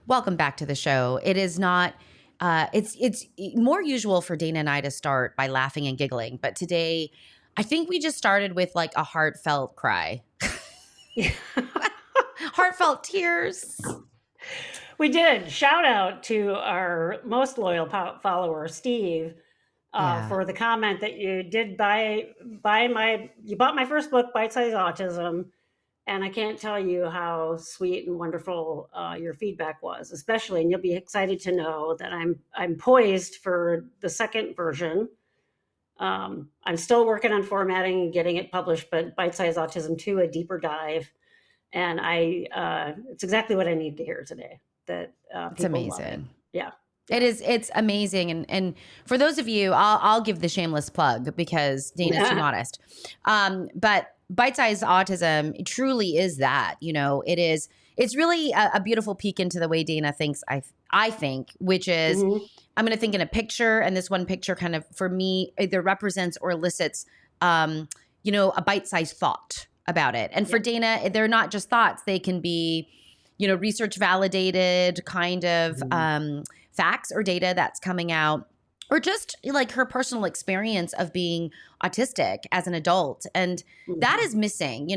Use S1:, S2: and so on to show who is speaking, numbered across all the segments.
S1: Welcome back to the show. It is not, it's more usual for Dana and I to start by laughing and giggling, but today I think we just started with like a heartfelt cry. Heartfelt tears.
S2: We did. Shout out to our most loyal follower, Steve, for the comment that you did you bought my first book, Bite Size Autism. And I can't tell you how sweet and wonderful your feedback was, especially, and you'll be excited to know that I'm poised for the second version. I'm still working on formatting and getting it published, but Bite Size Autism 2, a deeper dive. And it's exactly what I need to hear today. That
S1: it's amazing.
S2: Yeah.
S1: It's amazing. And for those of you, I'll give the shameless plug because Dana's too modest. But Bite-Size Autism truly is that, it's really a beautiful peek into the way Dana thinks, I think, which is, I'm going to think in a picture, and this one picture kind of, for me, either represents or elicits, a bite-sized thought about it. And for Dana, they're not just thoughts. They can be, research validated kind of facts or data that's coming out, or just like her personal experience of being autistic as an adult. And that is missing.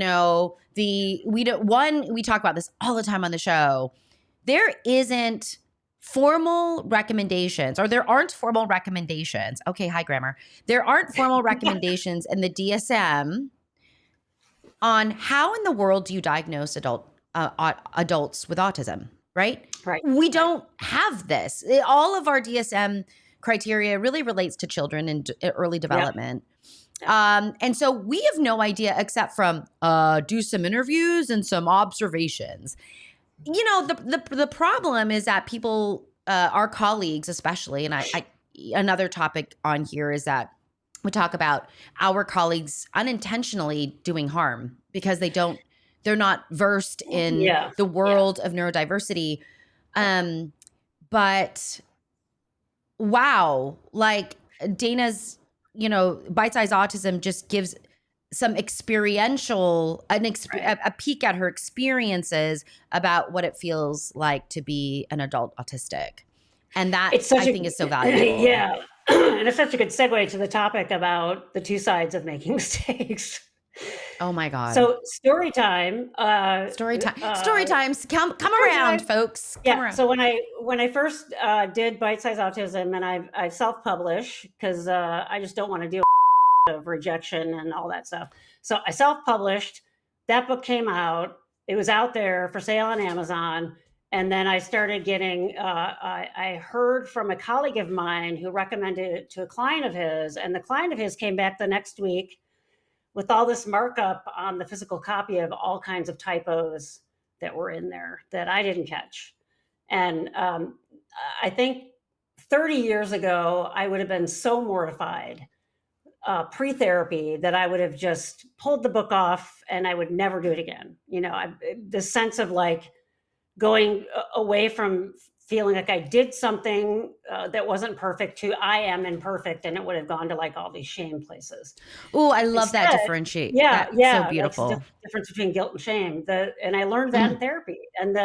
S1: We talk about this all the time on the show. There isn't formal recommendations, or there aren't formal recommendations. Okay, hi, grammar. There aren't formal recommendations in the DSM on how in the world do you diagnose adults with autism, right?
S2: Right.
S1: We don't have this. All of our DSM criteria really relates to children in early development. And so we have no idea except from do some interviews and some observations. The problem is that people, our colleagues especially, and I another topic on here is that we talk about our colleagues unintentionally doing harm because they're not versed in the world of neurodiversity. But wow, like Dana's, Bite-Size Autism just gives some experiential, a peek at her experiences about what it feels like to be an adult autistic. And that I think is so valuable.
S2: Yeah. And it's such a good segue to the topic about the two sides of making mistakes.
S1: Oh my God.
S2: So story time.
S1: Story times. Come around, folks. Come around.
S2: So when I first did Bite Size Autism, and I self-publish because I just don't want to deal with rejection and all that stuff. So I self-published. That book came out. It was out there for sale on Amazon. And then I started getting, I heard from a colleague of mine who recommended it to a client of his. And the client of his came back the next week with all this markup on the physical copy of all kinds of typos that were in there that I didn't catch. And I think 30 years ago, I would have been so mortified pre-therapy that I would have just pulled the book off and I would never do it again. The sense of like going away from feeling like I did something that wasn't perfect to I am imperfect, and it would have gone to like all these shame places.
S1: Oh, I love that differentiate.
S2: Yeah,
S1: That's so beautiful.
S2: That's the difference between guilt and shame. And I learned that in therapy. And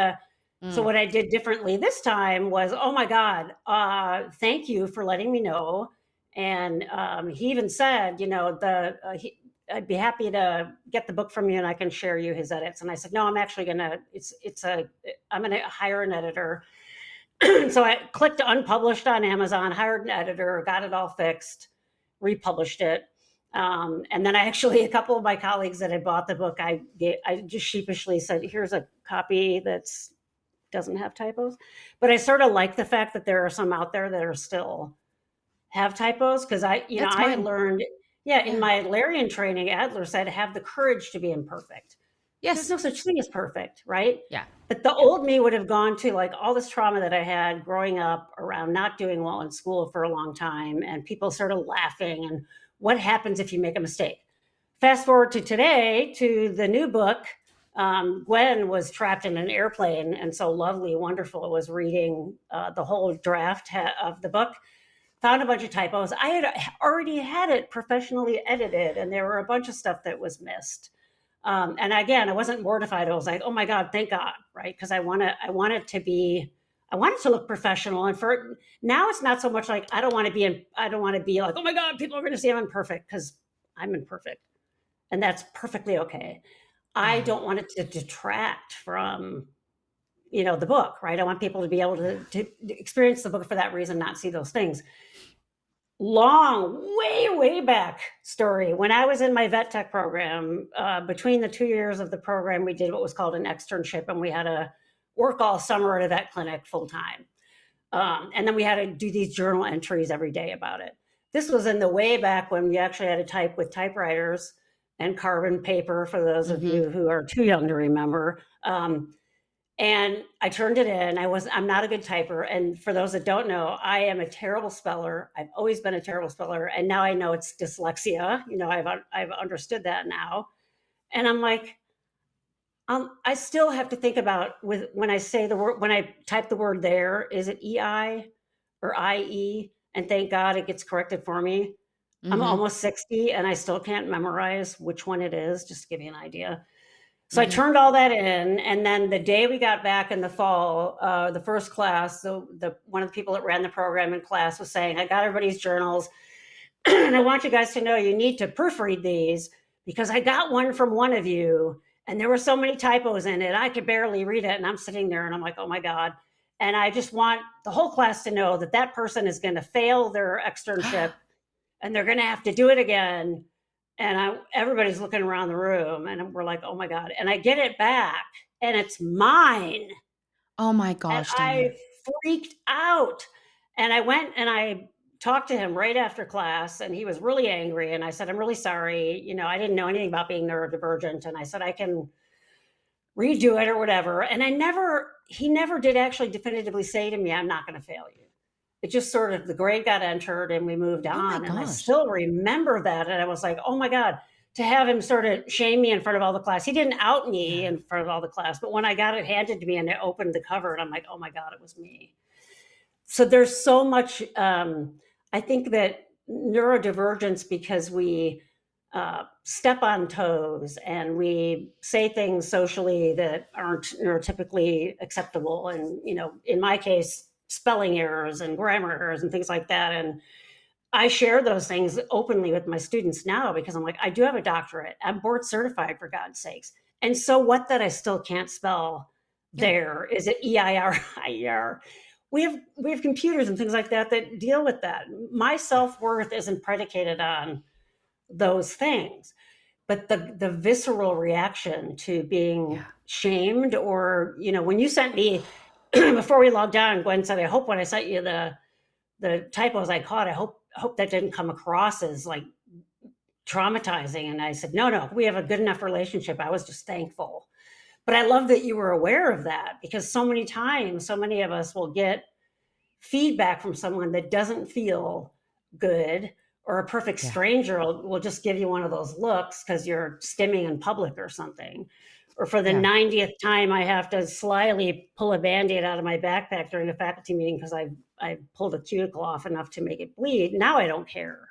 S2: so what I did differently this time was, oh my God, thank you for letting me know. And he even said, I'd be happy to get the book from you and I can share you his edits. And I said, no, I'm actually I'm going to hire an editor. So I clicked unpublished on Amazon, hired an editor, got it all fixed, republished it. And then a couple of my colleagues that had bought the book, I just sheepishly said, here's a copy that doesn't have typos. But I sort of like the fact that there are some out there that are still have typos, because I learned, in my Adlerian training, Adler said, have the courage to be imperfect. Yes. There's no such thing as perfect, right?
S1: Yeah.
S2: But the old me would have gone to like all this trauma that I had growing up around not doing well in school for a long time and people sort of laughing and what happens if you make a mistake. Fast forward to today, to the new book, Gwen was trapped in an airplane, and so lovely, wonderful, was reading the whole draft of the book, found a bunch of typos. I had already had it professionally edited, and there were a bunch of stuff that was missed. And again, I wasn't mortified. I was like, oh my God, thank God, right? Because I want it to look professional. And for now, it's not so much like I don't want to be like, oh my God, people are going to see I'm imperfect, because I'm imperfect, and that's perfectly okay. I don't want it to detract from the book, right? I want people to be able to experience the book for that reason, not see those things. Long, way back story. When I was in my vet tech program, between the 2 years of the program, we did what was called an externship, and we had to work all summer at a vet clinic full time. And then we had to do these journal entries every day about it. This was in the way back when we actually had to type with typewriters and carbon paper, for those of you who are too young to remember. And I turned it in. I'm not a good typer. And for those that don't know, I am a terrible speller. I've always been a terrible speller. And now I know it's dyslexia. I've understood that now. And I'm like, I still have to think about when I say the word, when I type the word there, is it EI or IE? And thank God it gets corrected for me. I'm almost 60 and I still can't memorize which one it is, just to give you an idea. So I turned all that in, and then the day we got back in the fall, the first class, one of the people that ran the program in class was saying, I got everybody's journals, and I want you guys to know you need to proofread these, because I got one from one of you, and there were so many typos in it, I could barely read it, and I'm sitting there, and I'm like, oh my God. And I just want the whole class to know that that person is going to fail their externship, and they're going to have to do it again. And everybody's looking around the room, and we're like, oh my God. And I get it back, and it's mine.
S1: Oh my
S2: And
S1: gosh, Dana.
S2: I freaked out. And I went and I talked to him right after class, and he was really angry. And I said, I'm really sorry. I didn't know anything about being neurodivergent. And I said, I can redo it or whatever. And he never did actually definitively say to me, I'm not going to fail you. It just sort of, the grade got entered and we moved on. And I still remember that. And I was like, oh my God, to have him sort of shame me in front of all the class. He didn't out me in front of all the class, but when I got it handed to me and I opened the cover, and I'm like, oh my God, it was me. So there's so much, I think that neurodivergence, because we step on toes and we say things socially that aren't neurotypically acceptable. And, in my case, spelling errors and grammar errors and things like that. And I share those things openly with my students now, because I'm like, I do have a doctorate. I'm board certified, for God's sakes. And so what that I still can't spell there? Is it EIR, IER? We have computers and things like that deal with that. My self-worth isn't predicated on those things. But the visceral reaction to being shamed, or, when you sent me, before we logged on, Gwen said, I hope when I sent you the typos I caught, I hope that didn't come across as like traumatizing. And I said, no, we have a good enough relationship. I was just thankful. But I love that you were aware of that, because so many times, so many of us will get feedback from someone that doesn't feel good, or a perfect stranger will just give you one of those looks because you're stimming in public or something. Or for the 90th time, I have to slyly pull a Band-Aid out of my backpack during a faculty meeting because I pulled a cuticle off enough to make it bleed. Now I don't care.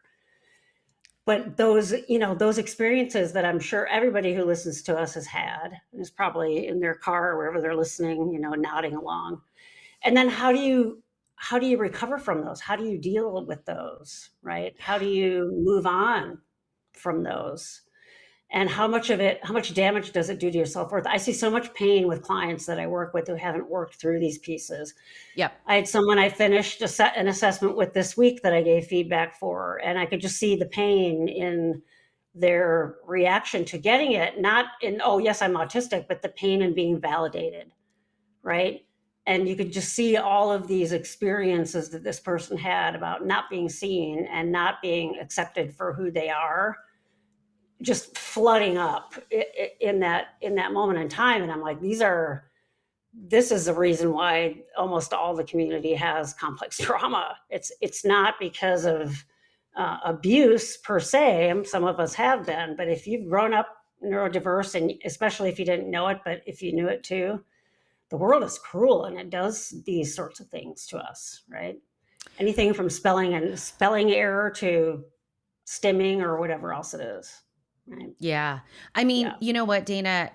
S2: But those experiences that I'm sure everybody who listens to us has had, and is probably in their car or wherever they're listening, nodding along. And then how do you recover from those? How do you deal with those, right? How do you move on from those? And how much damage does it do to your self-worth? I see so much pain with clients that I work with who haven't worked through these pieces.
S1: Yep.
S2: I had someone I finished an assessment with this week that I gave feedback for, and I could just see the pain in their reaction to getting it. Not in, oh, yes, I'm autistic, but the pain in being validated, right? And you could just see all of these experiences that this person had about not being seen and not being accepted for who they are, just flooding up in that moment in time. And I'm like, this is the reason why almost all the community has complex trauma. It's not because of abuse per se. Some of us have been, but if you've grown up neurodiverse, and especially if you didn't know it, but if you knew it too, the world is cruel and it does these sorts of things to us, right? Anything from spelling error to stimming or whatever else it is, right?
S1: Yeah. I mean,
S2: Yeah.
S1: you know what, Dana?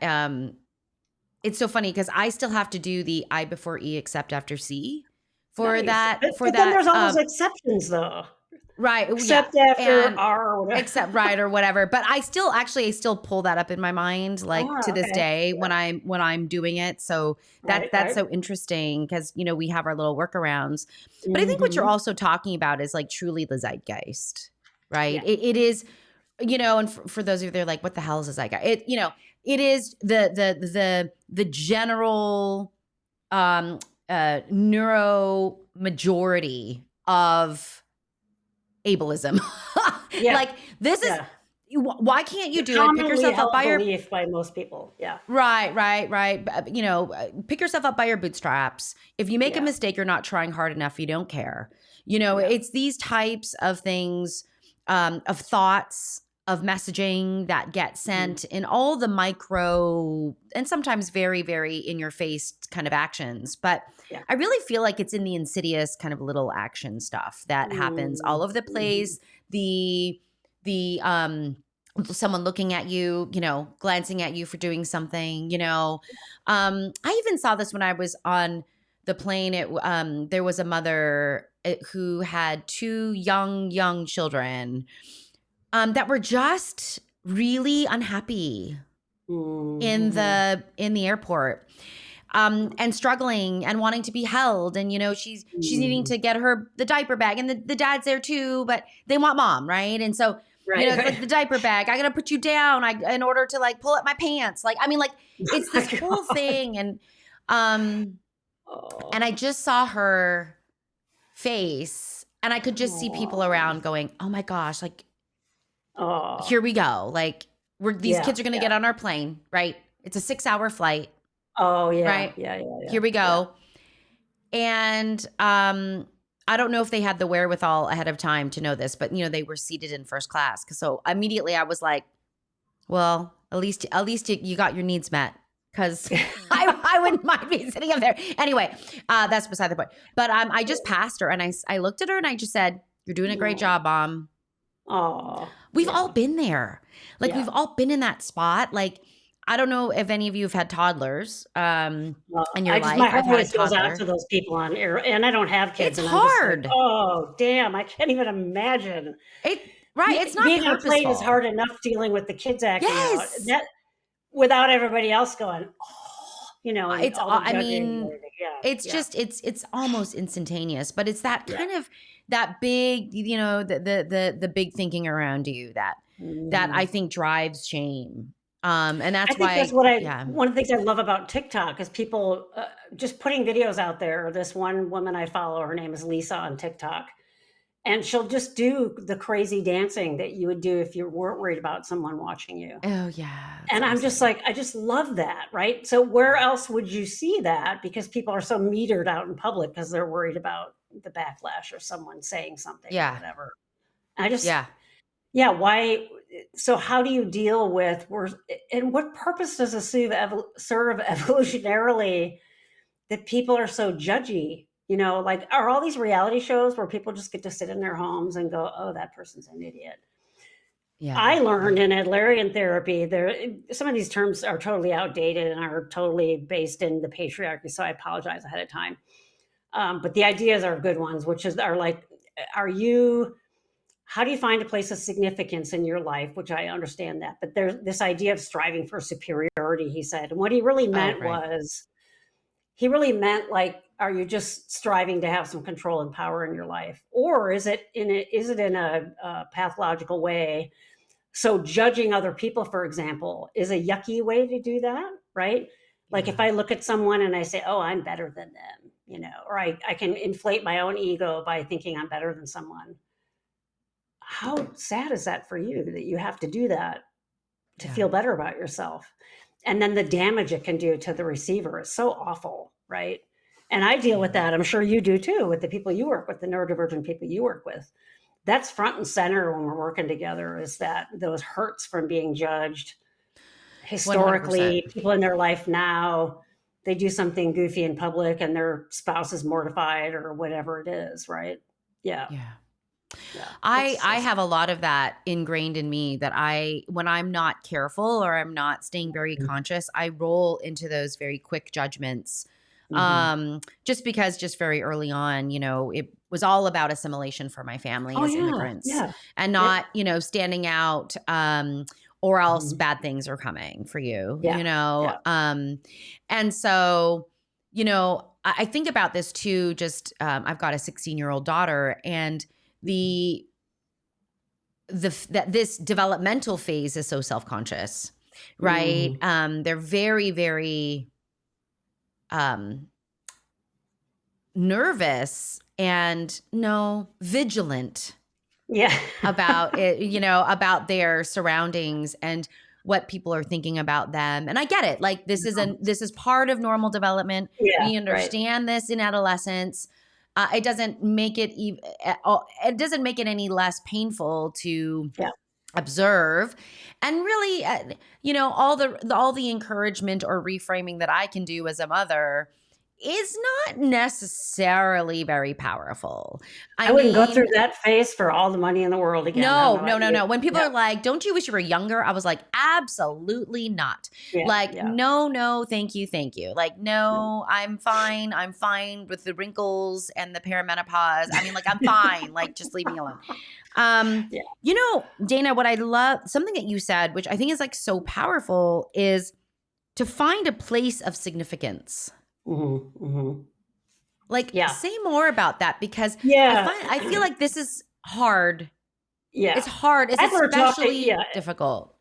S1: It's so funny because I still have to do the I before E except after C for
S2: Nice.
S1: that,
S2: But then there's all those exceptions though.
S1: right. Yeah.
S2: Except after
S1: And
S2: R or whatever.
S1: except right or whatever. But I still pull that up in my mind, like to this
S2: Okay.
S1: day
S2: Yeah.
S1: when I'm doing it. So
S2: Right,
S1: that's
S2: right.
S1: so interesting because, you know, we have our little workarounds. But I think what you're
S2: Mhm.
S1: also talking about is like truly the zeitgeist, right?
S2: Yeah.
S1: It is, you know, and for those of you, they're like, what the hell is a zeitgeist? It, you know, it is the general neuro majority of ableism.
S2: Yeah.
S1: Like this is
S2: Yeah.
S1: why can't you
S2: The
S1: do it? Pick
S2: commonly
S1: yourself up
S2: held
S1: by your
S2: belief by most people. Yeah.
S1: right. You know, pick yourself up by your bootstraps. If you make a
S2: Yeah.
S1: mistake, you're not trying hard enough. You don't care. You know,
S2: Yeah.
S1: it's these types of things, of thoughts, of messaging that get
S2: Mhm.
S1: sent in all the micro and sometimes very, very in your face kind of actions. But
S2: Yeah.
S1: I really feel like it's in the insidious kind of little action stuff that happens all over the
S2: Mhm.
S1: place. The someone looking at you, you know, glancing at you for doing something, you know. I even saw this when I was on the plane. There was a mother who had two young children that were just really unhappy
S2: Mhm.
S1: in the airport, and struggling and wanting to be held, and you know she's needing
S2: Mhm.
S1: to get her the diaper bag, and the dad's there too, but they want mom, right? And so you know
S2: Right,
S1: it's
S2: right.
S1: like the diaper bag, I gotta put you down in order to like pull up my pants, like I mean like
S2: Oh
S1: it's
S2: my
S1: this whole
S2: god.
S1: thing, um
S2: Oh.
S1: and I just saw her face, and I could just see people
S2: Oh.
S1: around going, oh my gosh, like
S2: Oh.
S1: here we go, like these
S2: Yeah,
S1: kids are gonna
S2: yeah.
S1: get on our plane, right? It's a 6-hour flight,
S2: Oh, yeah,
S1: right?
S2: yeah, yeah, yeah,
S1: Here we
S2: yeah.
S1: go. And I don't know if they had the wherewithal ahead of time to know this, but you know, they were seated in first class. So immediately I was like, well, at least you got your needs met. Cause I wouldn't mind being sitting up there. Anyway, that's beside the point. But I just passed her and I looked at her and I just said, you're doing a great
S2: Oh.
S1: job, Mom.
S2: Oh,
S1: We've all
S2: yeah,
S1: been there. Like
S2: yeah.
S1: we've all been in that spot. Like, I don't know if any of you have had toddlers in your
S2: I just my
S1: life.
S2: heart
S1: I've had a
S2: always goes out to
S1: toddler.
S2: those people on air, and I don't have kids,
S1: It's
S2: and I'm just like,
S1: hard.
S2: "Oh, damn, I can't even imagine."
S1: Right, it's not
S2: Being on a plane is
S1: purposeful.
S2: hard enough dealing with the kids acting out,
S1: Yes.
S2: that without everybody else going, "Oh," and
S1: It's
S2: all the
S1: I
S2: judging and
S1: mean,
S2: everything. Yeah,
S1: it's
S2: yeah,
S1: just it's almost instantaneous, but it's that
S2: yeah.
S1: kind of that big, you know, the big thinking around you that I
S2: Mhm.
S1: think drives shame. And
S2: I
S1: that's
S2: think that's
S1: why
S2: what
S1: yeah.
S2: one of the things I love about TikTok is people, just putting videos out there. This one woman I follow, her name is Lisa on TikTok, and she'll just do the crazy dancing that you would do if you weren't worried about someone watching you.
S1: Oh, yeah, it's
S2: And I'm just
S1: awesome.
S2: like, I just love that, right? So where
S1: Yeah.
S2: else would you see that? Because people are so metered out in public because they're worried about the backlash or someone saying something or
S1: Yeah.
S2: whatever. I just,
S1: Yeah.
S2: yeah, why? So how do you deal with and what purpose does it serve evolutionarily that people are so judgy? Like, are all these reality shows where people just get to sit in their homes and go, "Oh, that person's an idiot."
S1: Yeah.
S2: I learned
S1: Yeah.
S2: in Adlerian therapy there some of these terms are totally outdated and are totally based in the patriarchy, so I apologize ahead of time. But the ideas are good ones, which are like, are you how do you find a place of significance in your life? Which I understand that, but there's this idea of striving for superiority, he said. And what
S1: Oh, right.
S2: he really meant like, are you just striving to have some control and power in your life? Or is it in a pathological way? So judging other people, for example, is a yucky way to do that, right? Like if
S1: Yeah.
S2: I look at someone and I say, oh, I'm better than them, or I can inflate my own ego by thinking I'm better than someone. How sad is that for you that you have to do that to
S1: Yeah.
S2: feel better about yourself? And then the damage it can do to the receiver is so awful, right? And I deal with
S1: Yeah.
S2: that. I'm sure you do too, with the people you work with, the neurodivergent people you work with. That's front and center when we're working together, is that those hurts from being judged.
S1: 100%.
S2: historically, people in their life now, they do something goofy in public and their spouse is mortified or whatever it is, right? Yeah.
S1: Yeah.
S2: Yeah.
S1: I have a lot of that ingrained in me that when I'm not careful or I'm not staying very conscious, I roll into those very quick judgments.
S2: Mm-hmm.
S1: Just because just very early on, it was all about assimilation for my family
S2: Oh
S1: as
S2: yeah.
S1: immigrants
S2: Yeah.
S1: and
S2: Yep.
S1: not, standing out, or else
S2: Mhm.
S1: bad things are coming for you,
S2: Yeah. Yeah.
S1: and so, I think about this too, just, I've got a 16-year-old daughter and the that this developmental phase is so self-conscious, right?
S2: Mhm.
S1: They're very, very nervous and vigilant
S2: Yeah.
S1: about it, about their surroundings and what people are thinking about them. And I get it. Like this is part of normal development.
S2: Yeah.
S1: We
S2: Right.
S1: understand this in adolescence. It doesn't make it it doesn't make it any less painful to
S2: Yeah.
S1: observe, and really, all the encouragement or reframing that I can do as a mother is not necessarily very powerful. I
S2: I wouldn't go through
S1: mean,
S2: that phase for all the money in the world again. I don't
S1: no,
S2: know
S1: no,
S2: about
S1: no,
S2: you.
S1: no. When people
S2: Yeah.
S1: are like, "Don't you wish you were younger?" I was like, "Absolutely not."
S2: Yeah.
S1: Like,
S2: Yeah.
S1: no, no, thank you, thank you. Like,
S2: No.
S1: no, I'm fine. I'm fine with the wrinkles and the perimenopause. I mean, like, I'm fine. Like, just leave me alone.
S2: Yeah.
S1: Dana, what I love, something that you said, which I think is like so powerful, is to find a place of significance.
S2: Mhm. Mhm.
S1: Like,
S2: Yeah.
S1: say more about that because
S2: Yeah.
S1: I feel like this is hard. It's
S2: Yeah.
S1: hard. It's
S2: Adler talked
S1: especially difficult.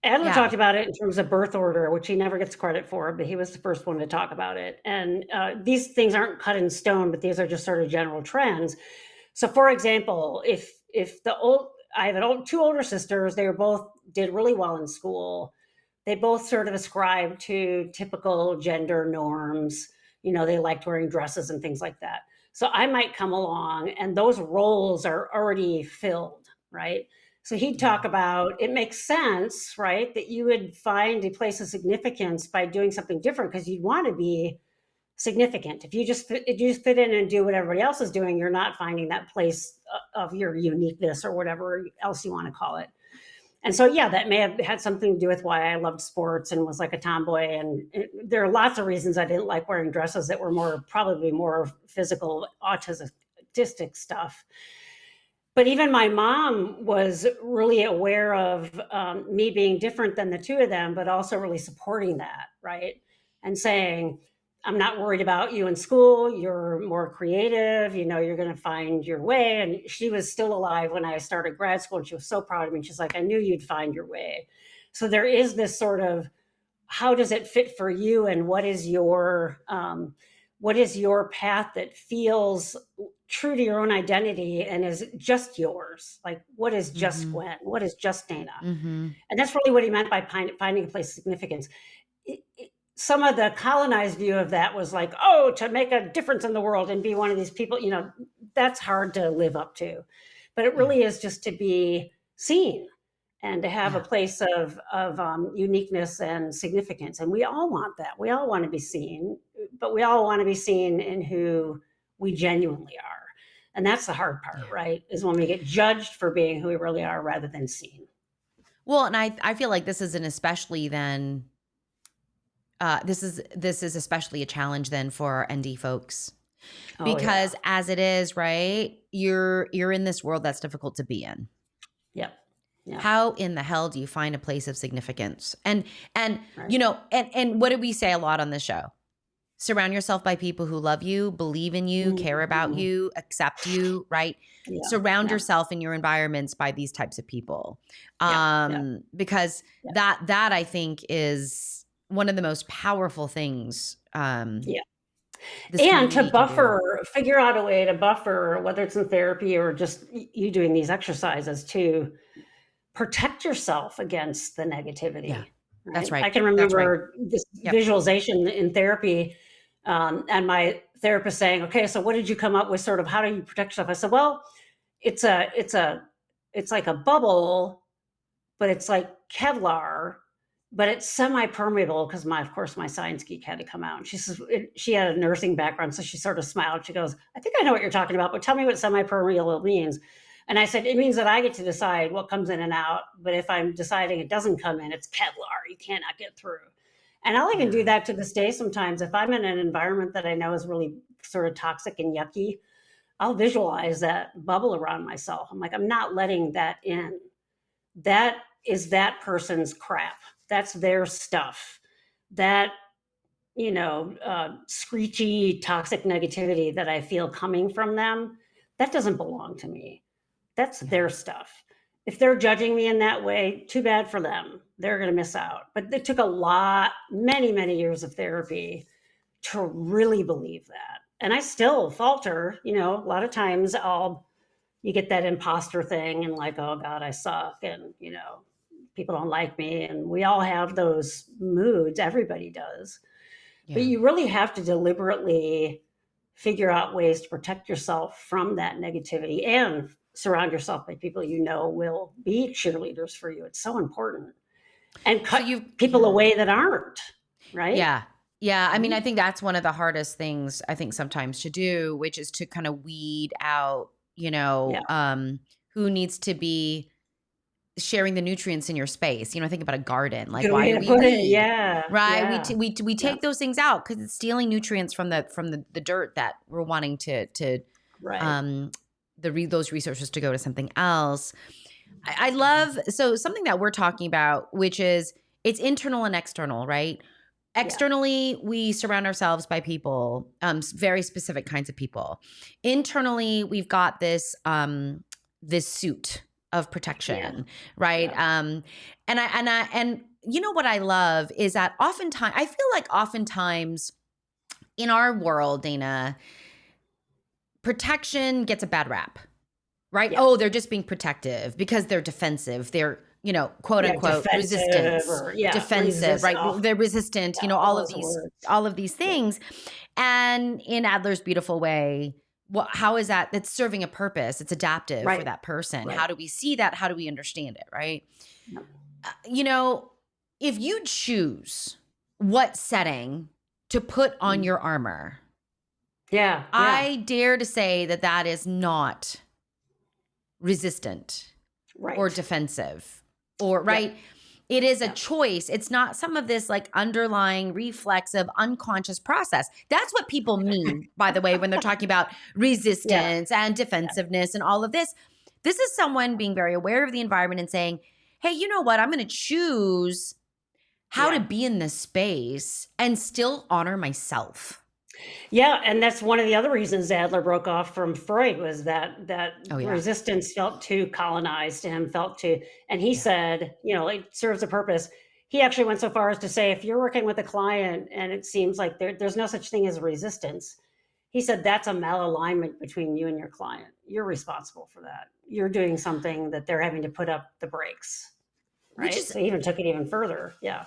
S2: Adler
S1: Yeah.
S2: talked about it in terms of birth order, which he never gets credit for, but he was the first one to talk about it. And these things aren't cut in stone, but these are just sort of general trends. So, for example, if I have two older sisters, they were both did really well in school. They both sort of ascribed to typical gender norms. They liked wearing dresses and things like that. So I might come along, and those roles are already filled, right? So he'd
S1: Yeah.
S2: talk about it makes sense, right, that you would find a place of significance by doing something different because you'd want to be significant. If you just fit in and do what everybody else is doing, you're not finding that place of your uniqueness or whatever else you want to call it. And so, yeah, that may have had something to do with why I loved sports and was like a tomboy. And there are lots of reasons I didn't like wearing dresses that were probably more physical autistic stuff. But even my mom was really aware of me being different than the two of them, but also really supporting that, right? And saying, I'm not worried about you in school. You're more creative. You're going to find your way. And she was still alive when I started grad school. And she was so proud of me. She's like, I knew you'd find your way. So there is this sort of, how does it fit for you? And what is your path that feels true to your own identity and is just yours? Like, what is just
S1: Mm-hmm.
S2: Gwen? What is just Dana?
S1: Mm-hmm.
S2: And that's really what he meant by finding a place of significance. Some of the colonized view of that was like, oh, to make a difference in the world and be one of these people, that's hard to live up to. But it
S1: Yeah.
S2: really is just to be seen and to have a
S1: Yeah.
S2: place of uniqueness and significance. And we all want that. We all want to be seen, but we all want to be seen in who we genuinely are. And that's the hard part,
S1: Yeah.
S2: right? Is when we get judged for being who we really are rather than seen.
S1: Well, and I feel like this is an especially then this is especially a challenge then for our ND folks.
S2: Oh yeah.
S1: Because as it is, right? You're in this world that's difficult to be in.
S2: Yep. Yeah.
S1: How in the hell do you find a place of significance? And
S2: Right.
S1: and what do we say a lot on this show? Surround yourself by people who love you, believe in you, care about
S2: Mhm.
S1: you, accept you, right?
S2: Yeah.
S1: Surround
S2: Yeah.
S1: yourself in your environments by these types of people.
S2: Yeah. Yeah.
S1: Because
S2: Yeah.
S1: that I think is one of the most powerful things
S2: Yeah.
S1: this
S2: And to
S1: community can do.
S2: figure out a way to buffer, whether it's in therapy or just you doing these exercises to protect yourself against the
S1: Yeah.
S2: negativity,
S1: That's
S2: right?
S1: right.
S2: I can
S1: That's right.
S2: remember this
S1: Yep.
S2: visualization in therapy, and my therapist saying, "Okay, so what did you come up with? Sort of, how do you protect yourself?" I said, "Well, it's like a bubble, but it's like Kevlar but it's semi-permeable because of course, my science geek had to come out. And she says she had a nursing background, so she sort of smiled. She goes, "I think I know what you're talking about, but tell me what semi-permeable means." And I said, "It means that I get to decide what comes in and out, but if I'm deciding it doesn't come in, it's Kevlar. You cannot get through." And I'll even do that to this day sometimes. If I'm in an environment that I know is really sort of toxic and yucky, I'll visualize that bubble around myself. I'm like, I'm not letting that in. That is that person's crap. That's their stuff. That, screechy, toxic negativity that I feel coming from them, that doesn't belong to me. That's their stuff. If they're judging me in that way, too bad for them. They're going to miss out. But it took many, many years of therapy to really believe that. And I still falter, a lot of times you get that imposter thing and like, oh God, I suck. And, people don't like me. And we all have those moods. Everybody does.
S1: Yeah.
S2: But you really have to deliberately figure out ways to protect yourself from that negativity and surround yourself by people will be cheerleaders for you. It's so important. And cut people away that aren't, right?
S1: Yeah. Yeah. I mean, I think that's one of the hardest things I think sometimes to do, which is to kind of weed out, who needs to be sharing the nutrients in your space. Think about a garden. Like, why do we weed?
S2: Yeah.
S1: Right.
S2: Yeah.
S1: We take those things out because it's stealing nutrients from the dirt that we're wanting to
S2: right.
S1: Those resources to go to something else. I love, so something that we're talking about, which is it's internal and external, right? Externally, we surround ourselves by people, very specific kinds of people. Internally, we've got this suit of protection, right?
S2: Yeah.
S1: And what I love is that I feel like oftentimes in our world, Dana, protection gets a bad rap, right? Yeah. Oh, they're just being protective because they're defensive. They're, quote unquote, resistance, defensive, right? They're resistant, all of these things. Yeah. And in Adler's beautiful way, how is that? That's serving a purpose. It's adaptive for that person. Right. How do we see that? How do we understand it? Right. Yep. If you choose what setting to put on your armor, I dare to say that is not resistant or defensive or right. It is a choice. It's not some of this like underlying reflexive unconscious process. That's what people mean, by the way, when they're talking about resistance and defensiveness and all of this. This is someone being very aware of the environment and saying, hey, you know what? I'm going to choose how to be in this space and still honor myself.
S2: Yeah, and that's one of the other reasons Adler broke off from Freud was that resistance felt too colonized and and he said, it serves a purpose. He actually went so far as to say, if you're working with a client and it seems like there's no such thing as resistance, he said that's a malalignment between you and your client. You're responsible for that. You're doing something that they're having to put up the brakes, right? So he even took it even further. Yeah.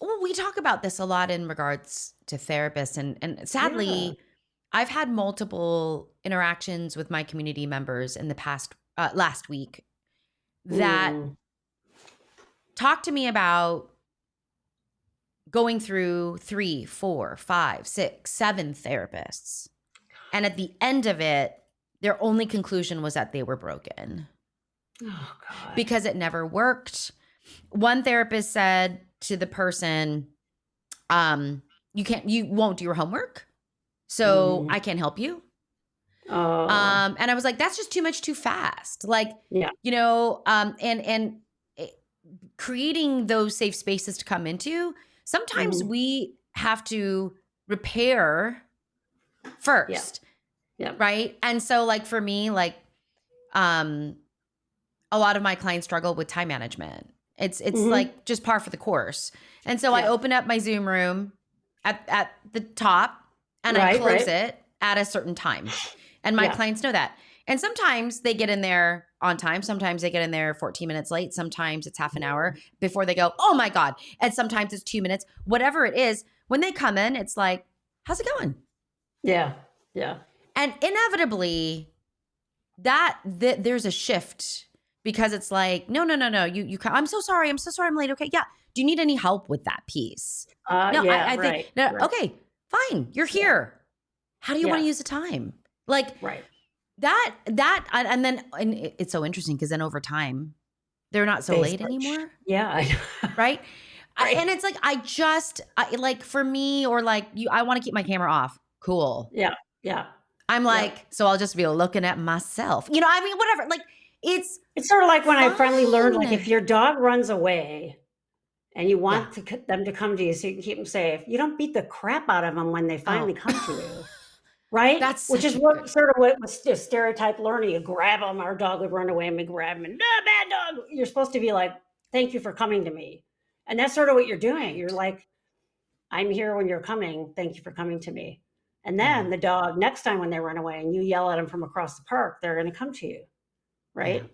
S1: Well, we talk about this a lot in regards to therapists. And sadly, I've had multiple interactions with my community members in the last week that talk to me about going through 3, 4, 5, 6, 7 therapists. And at the end of it, their only conclusion was that they were broken.
S2: Oh, God.
S1: Because it never worked. One therapist said to the person, you won't do your homework, so I can't help you.
S2: Oh.
S1: And I was like, that's just too much too fast. Like, and creating those safe spaces to come into, sometimes we have to repair first.
S2: Yeah.
S1: Right. And so like for me, like, a lot of my clients struggle with time management. It's like just par for the course. And so I open up my Zoom room at the top and I close it at a certain time. And my clients know that. And sometimes they get in there on time. Sometimes they get in there 14 minutes late. Sometimes it's half an hour before they go, oh my God. And sometimes it's 2 minutes, whatever it is. When they come in, it's like, how's it going?
S2: Yeah. Yeah.
S1: And inevitably there's a shift because it's like, no. You I'm so sorry. I'm late. Okay. Yeah. do you need any help with that piece? No,
S2: Yeah,
S1: I
S2: right,
S1: think, no,
S2: right.
S1: okay, fine. You're
S2: Yeah,
S1: here. How do you want to
S2: yeah,
S1: use the time? Like
S2: right.
S1: and then, and it's so interesting because then over time, they're not so
S2: They
S1: late
S2: start,
S1: anymore.
S2: yeah, I know.
S1: Right. And
S2: Right.
S1: it's like, like for me, or like you, I want to keep my camera off. Cool.
S2: Yeah, yeah,
S1: I'm
S2: yep.
S1: like, so I'll just be looking at myself. I mean, whatever. Like, it's
S2: It's sort of like when I finally learned, like, if
S1: fine.
S2: your dog runs away and you
S1: Yeah.
S2: want them to come to you so you can keep them safe, you don't beat the crap out of them when they
S1: Oh,
S2: finally come to you, right?
S1: that's
S2: Which
S1: such
S2: is
S1: a
S2: what
S1: good.
S2: sort of what was stereotype learning. You grab them, our dog would run away and we grab him and, no, bad dog. You're supposed to be like, thank you for coming to me. And that's sort of what you're doing. You're
S1: Right.
S2: like, I'm here when you're coming. Thank you for coming to me. And
S1: Yeah.
S2: then the dog, next time when they run away and you yell at them from across the park, they're going to come to you,
S1: Yeah.
S2: right?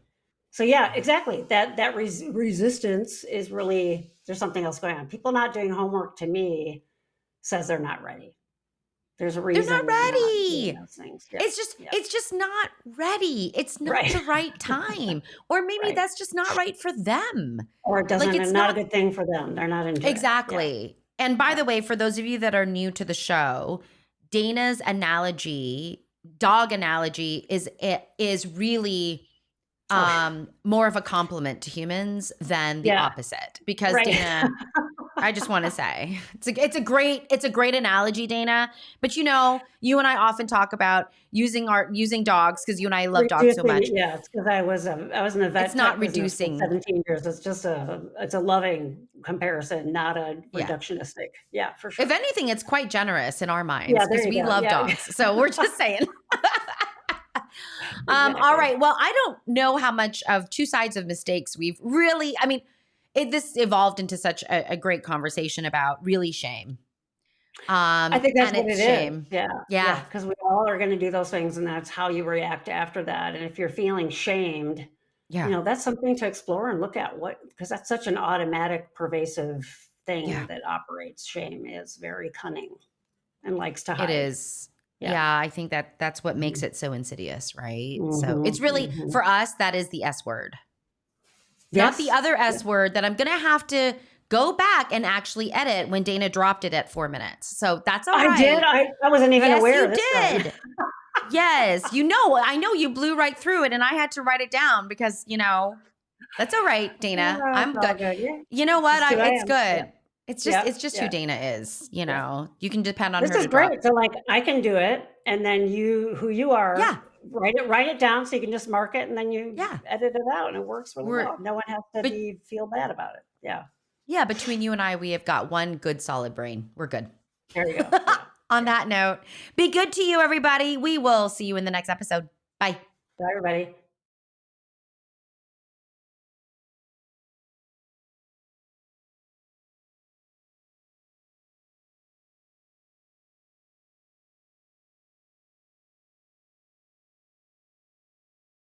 S2: So yeah,
S1: Yeah.
S2: exactly. That resistance is really, there's something else going on. People not doing homework, to me, says they're not ready. There's a
S1: They're not
S2: reason they're not doing
S1: ready.
S2: those things. Yeah,
S1: It's just
S2: yeah,
S1: it's just not ready. It's not
S2: right,
S1: the right time. Or maybe
S2: right.
S1: that's just not right for them.
S2: Or it
S1: Like
S2: doesn't,
S1: it's
S2: and not a
S1: not
S2: good thing for them. They're not into it. Yeah,
S1: exactly. And by
S2: yeah.
S1: the way, for those of you that are new to the show, Dana's dog analogy is really
S2: Oh,
S1: more of a compliment to humans than the
S2: yeah,
S1: opposite, because
S2: right.
S1: Dana, I just want to say it's a great analogy, Dana. But you and I often talk about using dogs because you and I love dogs so
S2: Reducing,
S1: much.
S2: yeah, it's because I was in the
S1: It's
S2: vet
S1: not
S2: tech business for
S1: reducing.
S2: 17 years. It's just it's a loving comparison, not a
S1: Yeah.
S2: reductionistic. Yeah, for
S1: If
S2: sure.
S1: anything, it's quite generous in our
S2: Yeah,
S1: minds
S2: there
S1: because
S2: you
S1: we
S2: go.
S1: love
S2: Yeah,
S1: dogs. So we're just saying. All
S2: exactly.
S1: right. Well, I don't know how much of two sides of mistakes we've really, I mean, this evolved into such a great conversation about really shame.
S2: I think that's
S1: And
S2: what
S1: it's
S2: it is.
S1: shame.
S2: Yeah,
S1: Yeah.
S2: yeah, because we all are gonna do those things, and that's how you react after that, and if you're feeling shamed,
S1: Yeah.
S2: that's something to explore and look at, what, because that's such an automatic, pervasive thing
S1: Yeah.
S2: that operates. Shame is very cunning and likes to
S1: It
S2: hide.
S1: is.
S2: Yeah.
S1: Yeah. I think that's what makes
S2: Mhm.
S1: it so insidious, right? So
S2: Mhm,
S1: it's really,
S2: mhm.
S1: for us, that is the S word, not the
S2: Yes.
S1: other
S2: Yeah.
S1: S word that I'm going to have to go back and actually edit when Dana dropped it at 4 minutes. So that's all
S2: I did.
S1: right.
S2: I wasn't even
S1: Yes,
S2: aware
S1: you
S2: this time.
S1: did. Yes, I know you blew right through it and I had to write it down because, that's all right, Dana.
S2: Oh, it's
S1: I'm
S2: all
S1: good.
S2: good. Yeah.
S1: You know
S2: It's
S1: what?
S2: just who I
S1: It's
S2: am. Yeah.
S1: good.
S2: Yeah.
S1: It's just who
S2: Yeah.
S1: Dana is,
S2: Yeah.
S1: You can depend on
S2: This
S1: her
S2: is
S1: to drop.
S2: great. So, like, I can do it, and then who you are,
S1: Yeah.
S2: write it down so you can just mark it, and then you
S1: Yeah.
S2: edit it out, and it works really
S1: We're
S2: well. No one has to
S1: but
S2: feel bad about it. Yeah.
S1: yeah, between you and I, we have got one good solid brain. We're good.
S2: There you go. Yeah.
S1: On
S2: Yeah.
S1: that note, be good to you, everybody. We will see you in the next episode. Bye.
S2: Bye, everybody.